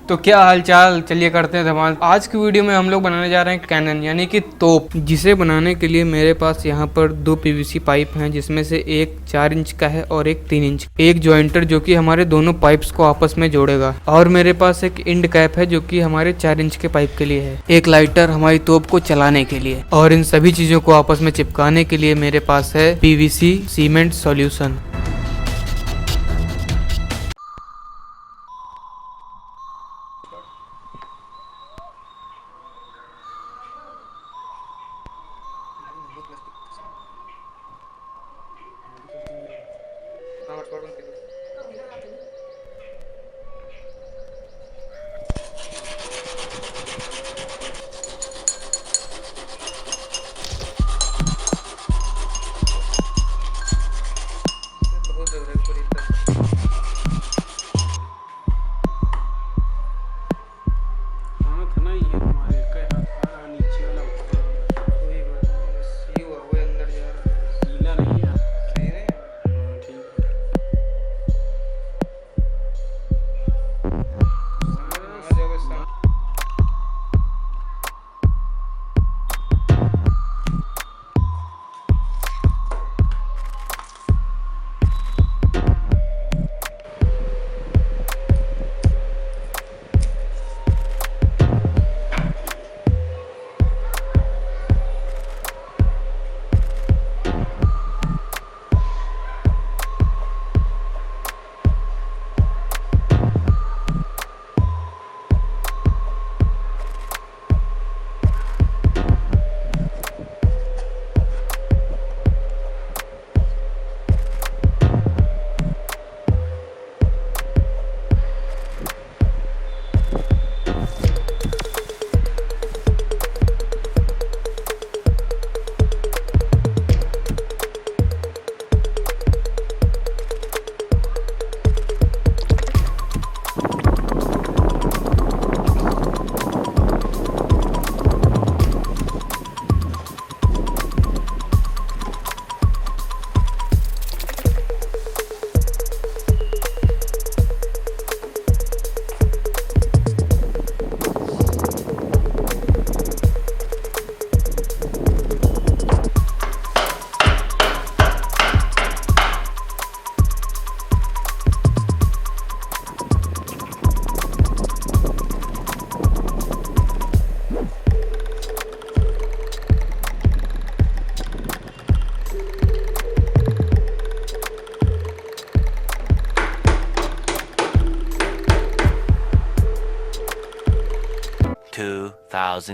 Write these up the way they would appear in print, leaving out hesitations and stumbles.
तो क्या हालचाल, चलिए करते हैं धमाल। आज की वीडियो में हम लोग बनाने जा रहे हैं कैनन यानी कि तोप, जिसे बनाने के लिए मेरे पास यहाँ पर दो पीवीसी पाइप हैं, जिसमें से एक 4 इंच का है और एक 3 इंच। एक जॉइंटर जो कि हमारे दोनों पाइप्स को आपस में जोड़ेगा, और मेरे पास एक इंड कैप है जो कि हमारे 4 इंच के पाइप के लिए है। एक लाइटर हमारी तोप को चलाने के लिए, और इन सभी चीजों को आपस में चिपकाने के लिए मेरे पास है PVC cement solution.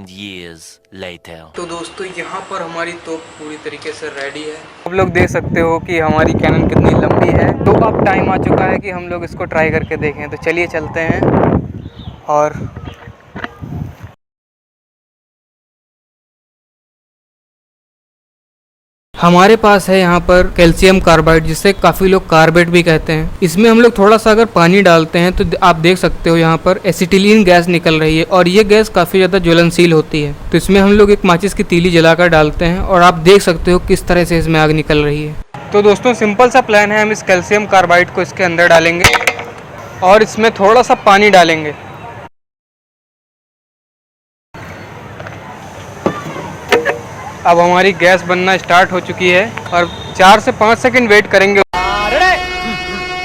years later. तो दोस्तों यहाँ पर हमारी तोप पूरी तरीके से रेडी है। आप लोग देख सकते हो कि हमारी कैनन कितनी लंबी है। तो अब टाइम आ चुका है कि हम लोग इसको ट्राई करके देखें। तो चलिए चलते हैं। और हमारे पास है यहाँ पर कैल्शियम कार्बाइड, जिसे काफ़ी लोग कार्बेट भी कहते हैं। इसमें हम लोग थोड़ा सा अगर पानी डालते हैं तो आप देख सकते हो यहाँ पर एसिटिलीन गैस निकल रही है, और ये गैस काफ़ी ज़्यादा ज्वलनशील होती है। तो इसमें हम लोग एक माचिस की तीली जलाकर डालते हैं, और आप देख सकते हो किस तरह से इसमें आग निकल रही है। तो दोस्तों सिंपल सा प्लान है, हम इस कैल्शियम कार्बाइड को इसके अंदर डालेंगे और इसमें थोड़ा सा पानी डालेंगे। अब हमारी गैस बनना स्टार्ट हो चुकी है, और 4 से 5 सेकंड वेट करेंगे।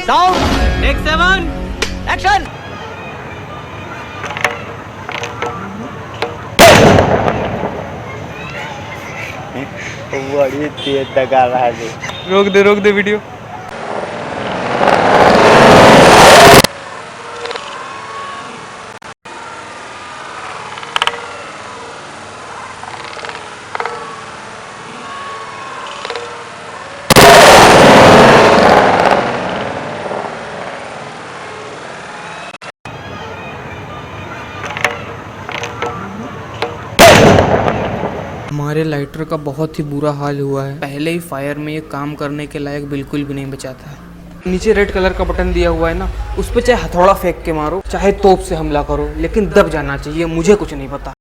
Sound take 7 action. बड़ी तेज लगा रहा है। रोक दे वीडियो। हमारे लाइटर का बहुत ही बुरा हाल हुआ है। पहले ही फायर में ये काम करने के लायक बिल्कुल भी नहीं बचा था। नीचे रेड कलर का बटन दिया हुआ है ना, उस पर चाहे हथौड़ा फेंक के मारो, चाहे तोप से हमला करो, लेकिन दब जाना चाहिए। मुझे कुछ नहीं पता।